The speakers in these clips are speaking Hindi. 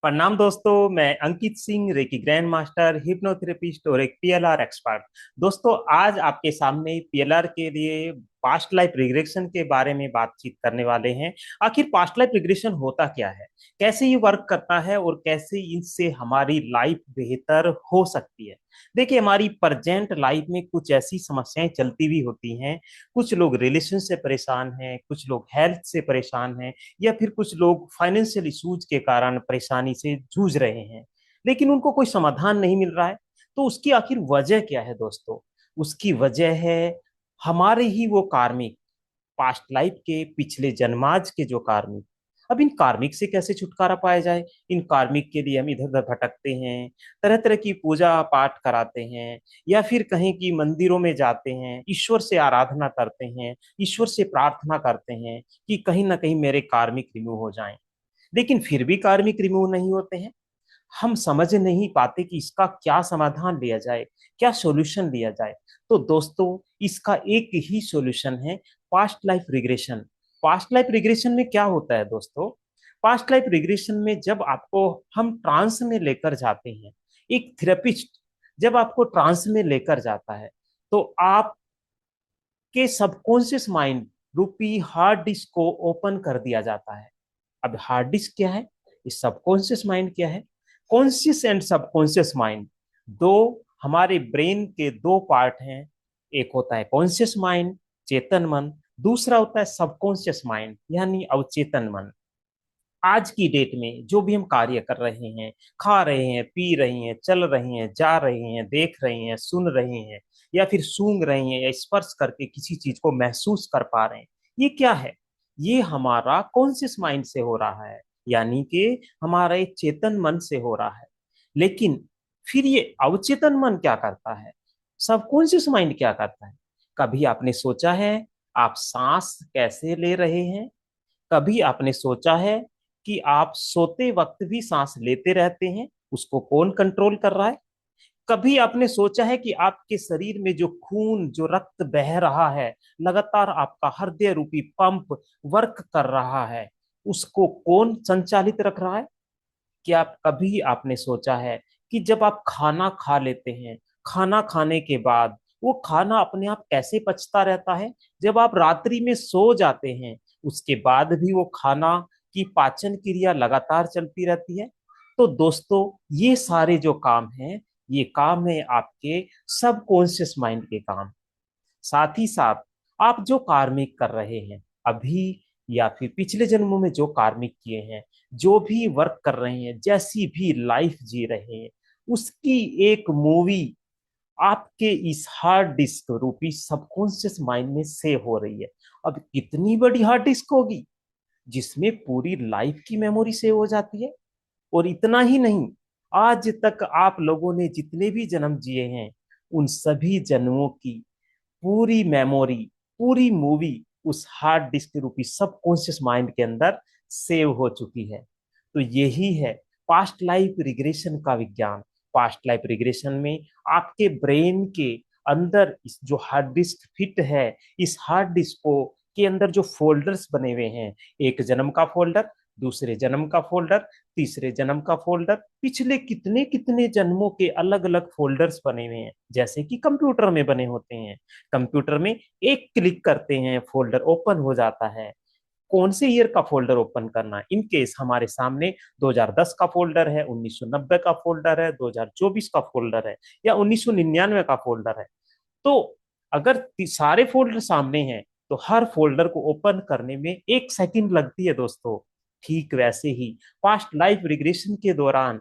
प्रणाम दोस्तों। मैं Ankit Singh, reiki grand master, hypnotherapist और एक पीएलआर एक्सपर्ट। दोस्तों, आज आपके सामने पीएलआर के लिए पास्ट लाइफ रिग्रेशन के बारे में बातचीत करने वाले हैं। आखिर पास्ट लाइफ रिग्रेशन होता क्या है, कैसे ये वर्क करता है और कैसे इससे हमारी लाइफ बेहतर हो सकती है। देखिए, हमारी प्रेजेंट लाइफ में कुछ ऐसी समस्याएं चलती भी होती हैं। कुछ लोग रिलेशन से परेशान हैं, कुछ लोग हेल्थ से परेशान हैं, या फिर कुछ लोग फाइनेंशियल इश्यूज के कारण परेशानी से जूझ रहे हैं, लेकिन उनको कोई समाधान नहीं मिल रहा है। तो उसकी आखिर वजह क्या है दोस्तों? उसकी वजह है हमारे ही वो कार्मिक, पास्ट लाइफ के पिछले जन्माज के जो कार्मिक। अब इन कार्मिक से कैसे छुटकारा पाया जाए? इन कार्मिक के लिए हम इधर उधर भटकते हैं, तरह तरह की पूजा पाठ कराते हैं, या फिर कहीं की मंदिरों में जाते हैं, ईश्वर से आराधना करते हैं, ईश्वर से प्रार्थना करते हैं कि कहीं ना कहीं मेरे कार्मिक रिमूव हो जाएं। लेकिन फिर भी कार्मिक रिमूव नहीं होते हैं। हम समझ नहीं पाते कि इसका क्या समाधान लिया जाए, क्या सॉल्यूशन लिया जाए। तो दोस्तों, इसका एक ही सॉल्यूशन है, past life regression. Past life regression में क्या होता है दोस्तों? पास्ट लाइफ रिग्रेशन में जब आपको हम ट्रांस में लेकर जाते हैं, एक थेरेपिस्ट जब आपको ट्रांस में लेकर जाता है, तो आपके सबकॉन्शियस माइंड रूपी हार्ड डिस्क को ओपन कर दिया जाता है। अब हार्ड डिस्क क्या है, इस सबकॉन्शियस माइंड क्या है? कॉन्शियस एंड सबकॉन्शियस माइंड, दो हमारे ब्रेन के दो पार्ट हैं। एक होता है कॉन्शियस माइंड, चेतन मन। दूसरा होता है सबकॉन्शियस माइंड, यानी अवचेतन मन। आज की डेट में जो भी हम कार्य कर रहे हैं, खा रहे हैं, पी रहे हैं, चल रहे हैं, जा रहे हैं, देख रहे हैं, सुन रहे हैं, या फिर सूंघ रहे हैं, या स्पर्श करके किसी चीज को महसूस कर पा रहे हैं, ये क्या है? ये हमारा कॉन्शियस माइंड से हो रहा है, यानी कि हमारे चेतन मन से हो रहा है। लेकिन फिर ये अवचेतन मन क्या करता है, सबकॉन्शियस माइंड क्या करता है? कभी आपने सोचा है आप सांस कैसे ले रहे हैं? कभी आपने सोचा है कि आप सोते वक्त भी सांस लेते रहते हैं, उसको कौन कंट्रोल कर रहा है? कभी आपने सोचा है कि आपके शरीर में जो खून, जो रक्त बह रहा है, लगातार आपका हृदय रूपी पंप वर्क कर रहा है, उसको कौन संचालित रख रहा है? क्या कभी आपने सोचा है कि जब आप खाना खा लेते हैं, खाना खाने के बाद वो खाना अपने आप कैसे पचता रहता है? जब आप रात्रि में सो जाते हैं, उसके बाद भी वो खाना की पाचन क्रिया लगातार चलती रहती है। तो दोस्तों, ये सारे जो काम हैं, ये काम है आपके सबकॉन्शियस माइंड के काम। साथ ही साथ आप जो कार्मिक कर रहे हैं अभी, या फिर पिछले जन्मों में जो कार्मिक किए हैं, जो भी वर्क कर रहे हैं, जैसी भी लाइफ जी रहे हैं, उसकी एक मूवी आपके इस हार्ड डिस्क रूपी सबकॉन्शियस माइंड में सेव हो रही है। अब कितनी बड़ी हार्ड डिस्क होगी जिसमें पूरी लाइफ की मेमोरी सेव हो जाती है? और इतना ही नहीं, आज तक आप लोगों ने जितने भी जन्म जिए हैं, उन सभी जन्मों की पूरी मेमोरी, पूरी मूवी उस हार्ड डिस्क रूपी सबकॉन्शियस माइंड के अंदर सेव हो चुकी है। तो यही है पास्ट लाइफ रिग्रेशन का विज्ञान। पास्ट लाइफ रिग्रेशन में आपके ब्रेन के अंदर इस जो हार्ड डिस्क फिट है, इस हार्ड डिस्क को के अंदर जो फोल्डर्स बने हुए हैं, एक जन्म का फोल्डर, दूसरे जन्म का फोल्डर, तीसरे जन्म का फोल्डर, पिछले कितने कितने जन्मों के अलग अलग फोल्डर्स बने हुए हैं, जैसे कि कंप्यूटर में बने होते हैं। कंप्यूटर में एक क्लिक करते हैं, फोल्डर ओपन हो जाता है। कौन से ईयर का फोल्डर ओपन करना है? इन केस हमारे सामने 2010 का फोल्डर है, 1990 का फोल्डर है, 2024 का फोल्डर है, या 1999 का फोल्डर है। तो अगर सारे फोल्डर सामने हैं, तो हर फोल्डर को ओपन करने में 1 सेकंड लगती है दोस्तों। ठीक वैसे ही पास्ट लाइफ रिग्रेशन के दौरान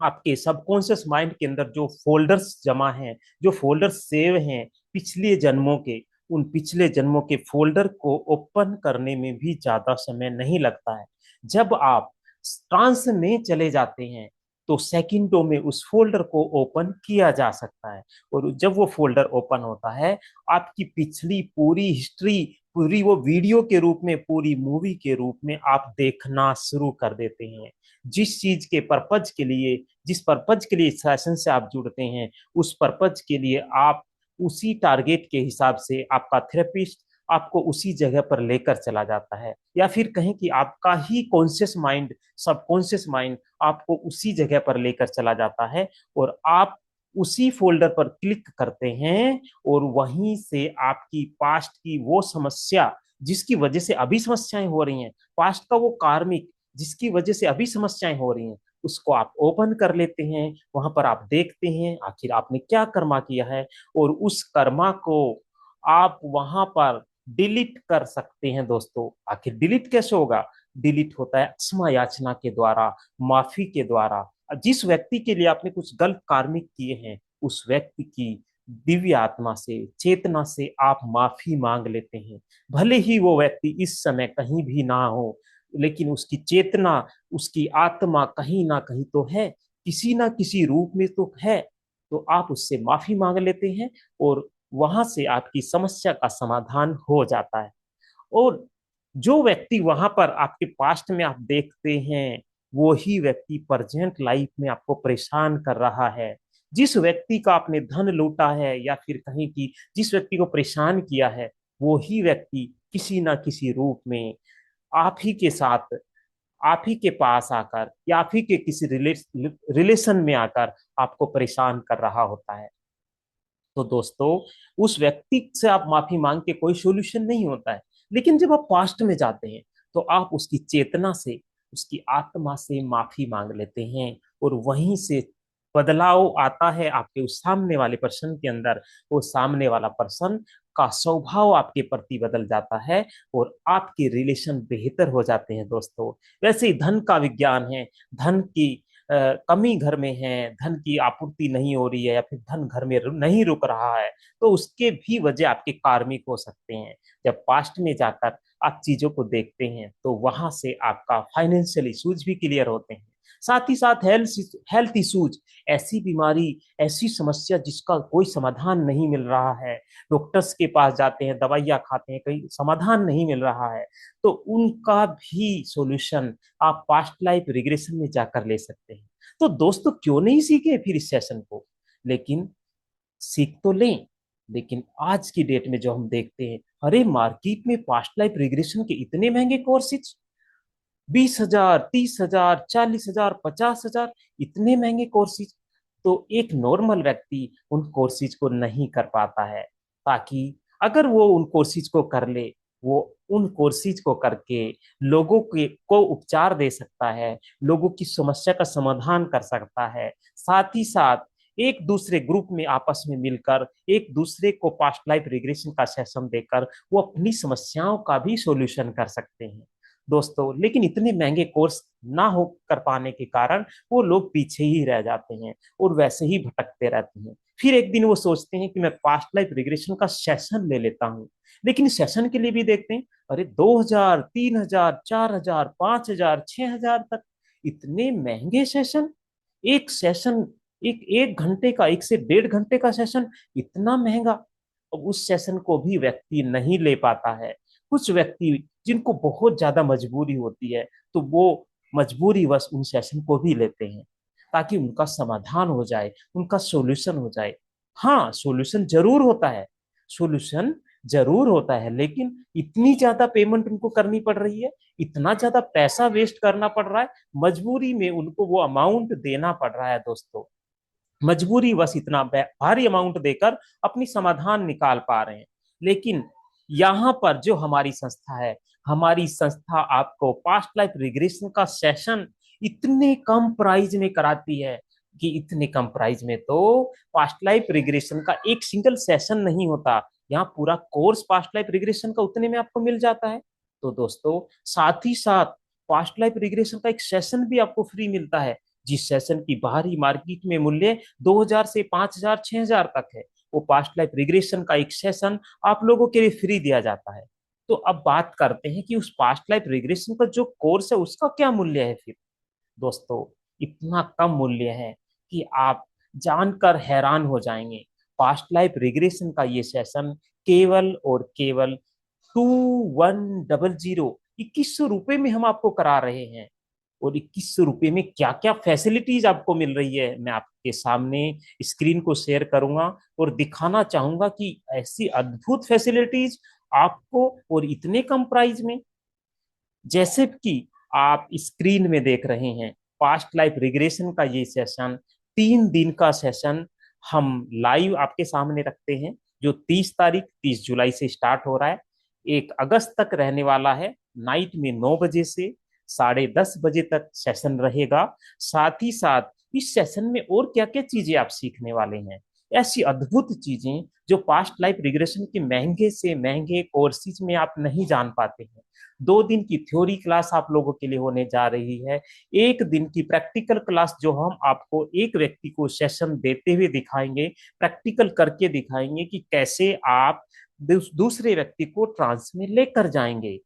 आपके सबकॉन्शियस माइंड के अंदर जो फोल्डर्स जमा हैं, जो फोल्डर्स सेव हैं पिछले जन्मों के, उन पिछले जन्मों के फोल्डर को ओपन करने में भी ज्यादा समय नहीं लगता है। जब आप ट्रांस में चले जाते हैं, तो सेकंडों में उस फोल्डर को ओपन किया जा सकता है। और जब वो फोल्डर ओपन होता है, आपकी पिछली पूरी हिस्ट्री, पूरी वो वीडियो के रूप में, पूरी मूवी के रूप में आप देखना शुरू कर देते हैं। जिस चीज के पर्पज के लिए, जिस पर्पज के लिए इस सेशन से आप जुड़ते हैं, उस पर्पज के लिए आप उसी टारगेट के हिसाब से आपका थेरेपिस्ट आपको उसी जगह पर लेकर चला जाता है, या फिर कहें कि आपका ही कॉन्शियस माइंड, सबकॉन्शियस माइंड आपको उसी जगह पर लेकर चला जाता है, और आप उसी फोल्डर पर क्लिक करते हैं, और वहीं से आपकी पास्ट की वो समस्या जिसकी वजह से अभी समस्याएं हो रही हैं, पास्ट का वो कार्मिक जिसकी वजह से अभी समस्याएं हो रही हैं, उसको आप ओपन कर लेते हैं। वहां पर आप देखते हैं आखिर आपने क्या कर्मा किया है, और उस कर्मा को आप वहां पर डिलीट कर सकते हैं दोस्तों। आखिर डिलीट कैसे होगा? डिलीट होता है क्षमा याचना के द्वारा, माफी के द्वारा। जिस व्यक्ति के लिए आपने कुछ गलत कार्मिक किए हैं, उस व्यक्ति की दिव्य आत्मा से, चेतना से आप माफी मांग लेते हैं। भले ही वो व्यक्ति इस समय कहीं भी ना हो, लेकिन उसकी चेतना, उसकी आत्मा कहीं ना कहीं तो है, किसी ना किसी रूप में तो है। तो आप उससे माफी मांग लेते हैं, और वहां से आपकी समस्या का समाधान हो जाता है। और जो व्यक्ति वहां पर आपके पास्ट में आप देखते हैं, वो ही व्यक्ति प्रेजेंट लाइफ में आपको परेशान कर रहा है। जिस व्यक्ति का आपने धन लूटा है, या फिर कहीं की जिस व्यक्ति को परेशान किया है, वो ही व्यक्ति किसी ना किसी रूप में आप ही के साथ, आप ही के पास आकर, या आप ही के किसी रिलेशन में आकर आपको परेशान कर रहा होता है। तो दोस्तों, उस व्यक्ति से आप माफी मांग के कोई सोल्यूशन नहीं होता है। लेकिन जब आप पास्ट में जाते हैं, तो आप उसकी चेतना से, उसकी आत्मा से माफी मांग लेते हैं, और वहीं से बदलाव आता है आपके उस सामने वाले पर्सन के अंदर। वो सामने वाला पर्सन का स्वभाव आपके प्रति बदल जाता है, और आपके रिलेशन बेहतर हो जाते हैं दोस्तों। वैसे ही धन का विज्ञान है। धन की कमी घर में है, धन की आपूर्ति नहीं हो रही है, या फिर धन घर में नहीं रुक रहा है, तो उसके भी वजह आपके कार्मिक हो सकते हैं। जब पास्ट में जाकर आप चीजों को देखते हैं, तो वहां से आपका फाइनेंशियल इश्यूज भी क्लियर होते हैं। साथ ही साथ हेल्थ इश्यूज, ऐसी बीमारी, ऐसी समस्या जिसका कोई समाधान नहीं मिल रहा है, डॉक्टर्स के पास जाते हैं, दवाइयाँ खाते हैं, कहीं समाधान नहीं मिल रहा है, तो उनका भी सॉल्यूशन आप पास्ट लाइफ रिग्रेशन में जाकर ले सकते हैं। तो दोस्तों, क्यों नहीं सीखे फिर इस सेशन को? लेकिन सीख तो लें। लेकिन आज की डेट में जो हम देखते हैं, अरे मार्केट में पास्ट लाइफ रिग्रेशन के इतने महंगे कोर्सेज, 20,000, 30,000, 40,000, 50,000, इतने महंगे कोर्सेज। तो एक नॉर्मल व्यक्ति उन कोर्सेज को नहीं कर पाता है। ताकि अगर वो उन कोर्सेज को कर ले, वो उन कोर्सेज को करके लोगों के को उपचार दे सकता है, लोगों की समस्या का समाधान कर सकता है। साथ ही साथ एक दूसरे ग्रुप में आपस में मिलकर एक दूसरे को पास्ट लाइफ रिग्रेशन का सेशन देकर वो अपनी समस्याओं का भी सॉल्यूशन कर सकते हैं दोस्तों। लेकिन इतने महंगे कोर्स ना हो कर पाने के कारण वो लोग पीछे ही रह जाते हैं, और वैसे ही भटकते रहते हैं। फिर एक दिन वो सोचते हैं कि मैं पास्ट लाइफ रिग्रेशन का सेशन ले लेता हूँ। लेकिन सेशन के लिए भी देखते हैं, अरे 2,000, 3,000, 4,000, 5,000, 6,000 तक, इतने महंगे सेशन। एक सेशन, एक एक घंटे का, 1 से 1.5 घंटे का सेशन, इतना महंगा। अब उस सेशन को भी व्यक्ति नहीं ले पाता है। कुछ व्यक्ति जिनको बहुत ज्यादा मजबूरी होती है, तो वो मजबूरी वश उन सेशन को भी लेते हैं, ताकि उनका समाधान हो जाए, उनका सॉल्यूशन हो जाए। हाँ, सॉल्यूशन जरूर होता है, सॉल्यूशन जरूर होता है, लेकिन इतनी ज्यादा पेमेंट उनको करनी पड़ रही है, इतना ज्यादा पैसा वेस्ट करना पड़ रहा है, मजबूरी में उनको वो अमाउंट देना पड़ रहा है दोस्तों। मजबूरी बस इतना भारी अमाउंट देकर अपनी समाधान निकाल पा रहे हैं। लेकिन यहाँ पर जो हमारी संस्था है, हमारी संस्था आपको पास्ट लाइफ रिग्रेशन का सेशन इतने कम प्राइस में कराती है, कि इतने कम प्राइस में तो पास्ट लाइफ रिग्रेशन का एक सिंगल सेशन नहीं होता, यहाँ पूरा कोर्स पास्ट लाइफ रिग्रेशन का उतने में आपको मिल जाता है। तो दोस्तों, साथ ही साथ पास्ट लाइफ रिग्रेशन का एक सेशन भी आपको फ्री मिलता है, जिस सेशन की बाहरी मार्केट में मूल्य 2,000 से 5,000, 6,000 तक है। वो पास्ट लाइफ रिग्रेशन का एक सेशन आप लोगों के लिए फ्री दिया जाता है। तो अब बात करते हैं कि उस पास्ट लाइफ रिग्रेशन का जो कोर्स है, उसका क्या मूल्य है फिर दोस्तों? इतना कम मूल्य है कि आप जानकर हैरान हो जाएंगे। पास्ट लाइफ रिग्रेशन का ये सेशन केवल और केवल 2100, 2100 रुपये में हम आपको करा रहे हैं। और 2100 रुपये में क्या क्या फैसिलिटीज आपको मिल रही है, मैं आपके सामने स्क्रीन को शेयर करूंगा और दिखाना चाहूंगा कि ऐसी अद्भुत फैसिलिटीज आपको, और इतने कम प्राइस में। जैसे कि आप स्क्रीन में देख रहे हैं, पास्ट लाइफ रिग्रेशन का ये सेशन, 3 दिन का सेशन हम लाइव आपके सामने रखते हैं, जो 30 जुलाई से स्टार्ट हो रहा है, 1 अगस्त तक रहने वाला है। नाइट में 9 बजे से 10:30 बजे तक सेशन रहेगा। साथ ही साथ इस सेशन में और क्या क्या चीजें आप सीखने वाले हैं, ऐसी अद्भुत चीजें जो पास्ट लाइफ रिग्रेशन के महंगे से महंगे कोर्सेज में आप नहीं जान पाते हैं। 2 दिन की थ्योरी क्लास आप लोगों के लिए होने जा रही है। 1 दिन की प्रैक्टिकल क्लास जो हम आपको एक व्यक्ति को सेशन देते हुए दिखाएंगे, प्रैक्टिकल करके दिखाएंगे कि कैसे आप दूसरे व्यक्ति को ट्रांस में लेकर जाएंगे।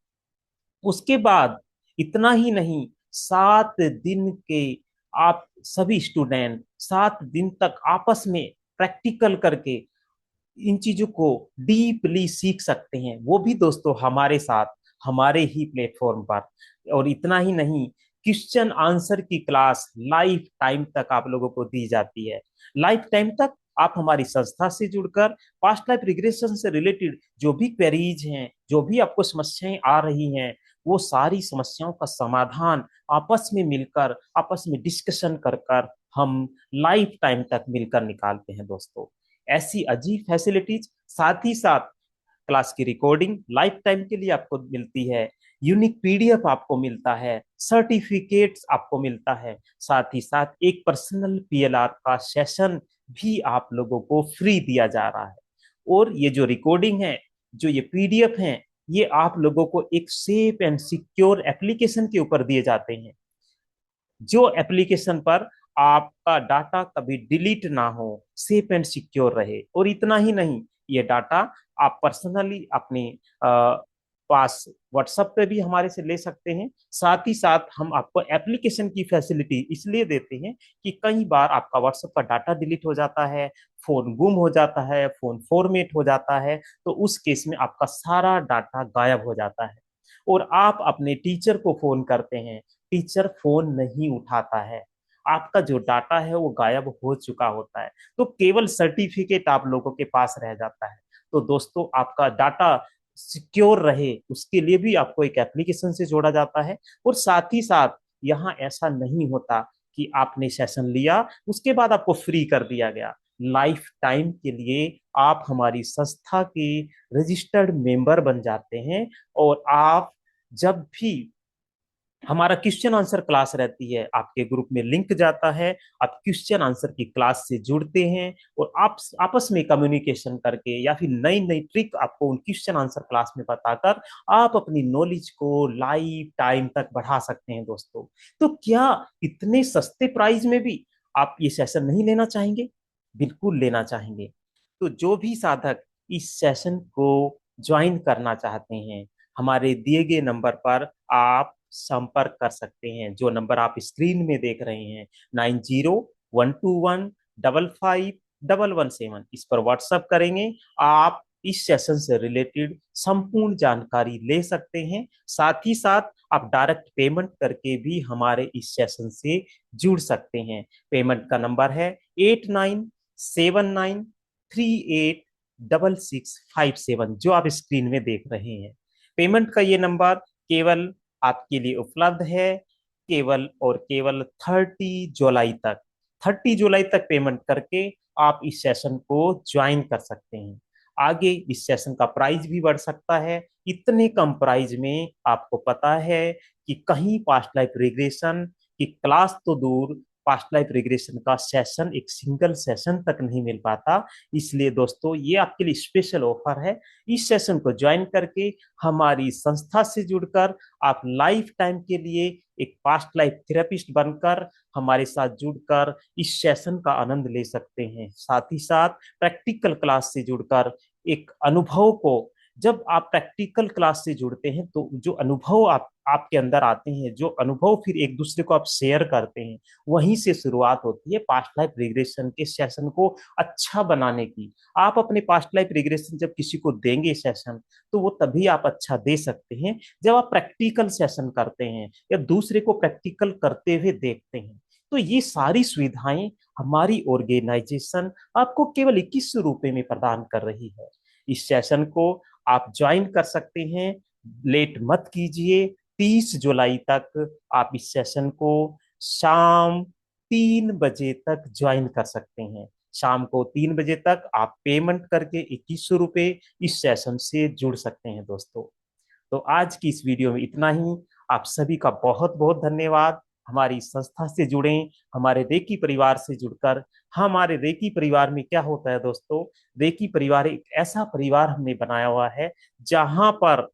उसके बाद इतना ही नहीं, 7 दिन के आप सभी स्टूडेंट 7 दिन तक आपस में प्रैक्टिकल करके इन चीजों को डीपली सीख सकते हैं, वो भी दोस्तों हमारे साथ, हमारे ही प्लेटफॉर्म पर। और इतना ही नहीं, क्वेश्चन आंसर की क्लास लाइफ टाइम तक आप लोगों को दी जाती है। लाइफ टाइम तक आप हमारी संस्था से जुड़कर पास्ट लाइफ रिग्रेशन से रिलेटेड जो भी क्वेरीज हैं, जो भी आपको समस्याएं आ रही हैं, वो सारी समस्याओं का समाधान आपस में मिलकर, आपस में डिस्कशन कर कर हम लाइफ टाइम तक मिलकर निकालते हैं दोस्तों। ऐसी अजीब फैसिलिटीज, साथ ही साथ क्लास की रिकॉर्डिंग लाइफ टाइम के लिए आपको मिलती है, यूनिक पीडीएफ आपको मिलता है, सर्टिफिकेट्स आपको मिलता है, साथ ही साथ एक पर्सनल पीएलआर का सेशन भी आप लोगों को फ्री दिया जा रहा है। और ये जो रिकॉर्डिंग है, जो ये पीडीएफ है, ये आप लोगों को एक सेफ एंड सिक्योर एप्लीकेशन के ऊपर दिए जाते हैं, जो एप्लीकेशन पर आपका डाटा कभी डिलीट ना हो, सेफ एंड सिक्योर रहे। और इतना ही नहीं, ये डाटा आप पर्सनली अपने पास व्हाट्सएप पे भी हमारे से ले सकते हैं। साथ ही साथ हम आपको एप्लीकेशन की फैसिलिटी इसलिए देते हैं कि कई बार आपका व्हाट्सएप का डाटा डिलीट हो जाता है, फोन गुम हो जाता है, फोन फॉर्मेट हो जाता है, तो उस केस में आपका सारा डाटा गायब हो जाता है। और आप अपने टीचर को फोन करते हैं, टीचर फोन नहीं उठाता है, आपका जो डाटा है वो गायब हो चुका होता है, तो केवल सर्टिफिकेट आप लोगों के पास रह जाता है। तो दोस्तों, आपका डाटा सिक्योर रहे उसके लिए भी आपको एक एप्लीकेशन से जोड़ा जाता है। और साथ ही साथ यहाँ ऐसा नहीं होता कि आपने सेशन लिया उसके बाद आपको फ्री कर दिया गया। लाइफ टाइम के लिए आप हमारी संस्था के रजिस्टर्ड मेंबर बन जाते हैं, और आप जब भी हमारा क्वेश्चन आंसर क्लास रहती है, आपके ग्रुप में लिंक जाता है, आप क्वेश्चन आंसर की क्लास से जुड़ते हैं, और आप आपस में कम्युनिकेशन करके या फिर नई नई ट्रिक आपको उन क्वेश्चन आंसर क्लास में बताकर आप अपनी नॉलेज को लाइफ टाइम तक बढ़ा सकते हैं दोस्तों। तो क्या इतने सस्ते प्राइस में भी आप ये सेशन नहीं लेना चाहेंगे? बिल्कुल लेना चाहेंगे। तो जो भी साधक इस सेशन को ज्वाइन करना चाहते हैं, हमारे दिए गए नंबर पर आप संपर्क कर सकते हैं, जो नंबर आप स्क्रीन में देख रहे हैं, 9012155117, इस पर व्हाट्सएप करेंगे, आप इस सेशन से रिलेटेड संपूर्ण जानकारी ले सकते हैं। साथ ही साथ आप डायरेक्ट पेमेंट करके भी हमारे इस सेशन से जुड़ सकते हैं। पेमेंट का नंबर है 8979386657, जो आप स्क्रीन में देख रहे हैं। पेमेंट का ये नंबर केवल आपके लिए उपलब्ध है, केवल और केवल 30 जुलाई तक। 30 जुलाई तक पेमेंट करके आप इस सेशन को ज्वाइन कर सकते हैं। आगे इस सेशन का प्राइस भी बढ़ सकता है। इतने कम प्राइस में आपको पता है कि कहीं पास्ट लाइफ रिग्रेशन की क्लास तो दूर, पास्ट लाइफ रिग्रेशन का सेशन, एक सिंगल सेशन तक नहीं मिल पाता। इसलिए दोस्तों, ये आपके लिए स्पेशल ऑफर है। इस सेशन को ज्वाइन करके हमारी संस्था से जुड़कर आप लाइफ टाइम के लिए एक पास्ट लाइफ थेरेपिस्ट बनकर हमारे साथ जुड़कर इस सेशन का आनंद ले सकते हैं। साथ ही साथ प्रैक्टिकल क्लास से जुड़कर एक अनुभव को, जब आप प्रैक्टिकल क्लास से जुड़ते हैं तो जो अनुभव आपके अंदर आते हैं, जो अनुभव फिर एक दूसरे को आप शेयर करते हैं, वहीं से शुरुआत होती है पास्ट लाइफ रिग्रेशन के सेशन को अच्छा बनाने की। आप अपने पास्ट लाइफ रिग्रेशन जब किसी को देंगे सेशन, तो वो तभी आप अच्छा दे सकते हैं जब आप प्रैक्टिकल सेशन करते हैं या दूसरे को प्रैक्टिकल करते हुए देखते हैं। तो ये सारी सुविधाएं हमारी ऑर्गेनाइजेशन आपको केवल 21 रुपए में प्रदान कर रही है। इस सेशन को आप ज्वाइन कर सकते हैं। लेट मत कीजिए। 30 जुलाई तक आप इस सेशन को शाम 3 बजे तक ज्वाइन कर सकते हैं। शाम को 3 बजे तक आप पेमेंट करके 2100 रुपये इस सेशन से जुड़ सकते हैं दोस्तों। तो आज की इस वीडियो में इतना ही। आप सभी का बहुत बहुत धन्यवाद। हमारी संस्था से जुड़े, हमारे रेकी परिवार से जुड़कर। हमारे रेकी परिवार में क्या होता है दोस्तों, रेकी परिवार एक ऐसा परिवार हमने बनाया हुआ है जहां पर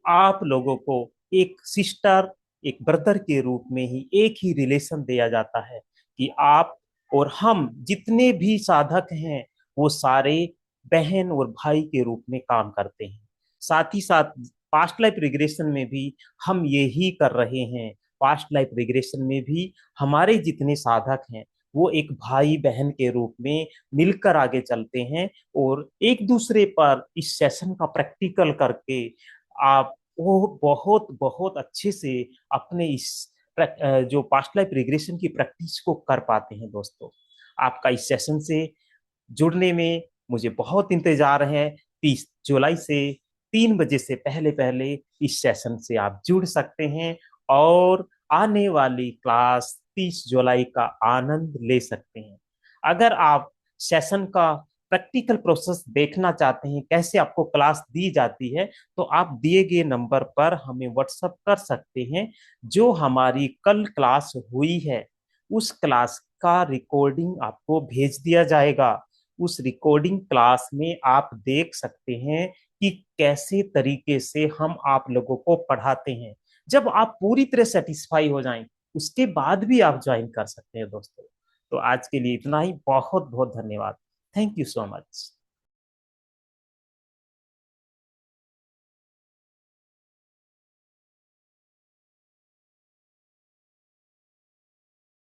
आप लोगों को एक सिस्टर, एक ब्रदर के रूप में ही एक ही रिलेशन दिया जाता है कि आप और हम जितने भी साधक हैं वो सारे बहन और भाई के रूप में काम करते हैं। साथ ही साथ पास्ट लाइफ रिग्रेशन में भी हम यही कर रहे हैं। पास्ट लाइफ रिग्रेशन में भी हमारे जितने साधक हैं वो एक भाई बहन के रूप में मिलकर आगे चलते हैं और एक दूसरे पर इस सेशन का प्रैक्टिकल करके आप वो बहुत बहुत अच्छे से अपने इस जो पास्ट लाइफ रिग्रेशन की प्रैक्टिस को कर पाते हैं दोस्तों। आपका इस सेशन से जुड़ने में मुझे बहुत इंतजार है। 30 जुलाई से 3 बजे से पहले पहले इस सेशन से आप जुड़ सकते हैं और आने वाली क्लास 30 जुलाई का आनंद ले सकते हैं। अगर आप सेशन का प्रैक्टिकल प्रोसेस देखना चाहते हैं, कैसे आपको क्लास दी जाती है, तो आप दिए गए नंबर पर हमें व्हाट्सएप कर सकते हैं। जो हमारी कल क्लास हुई है उस क्लास का रिकॉर्डिंग आपको भेज दिया जाएगा। उस रिकॉर्डिंग क्लास में आप देख सकते हैं कि कैसे तरीके से हम आप लोगों को पढ़ाते हैं। जब आप पूरी तरह सेटिस्फाई हो जाएं उसके बाद भी आप ज्वाइन कर सकते हैं दोस्तों। तो आज के लिए इतना ही। बहुत बहुत धन्यवाद। Thank you so much.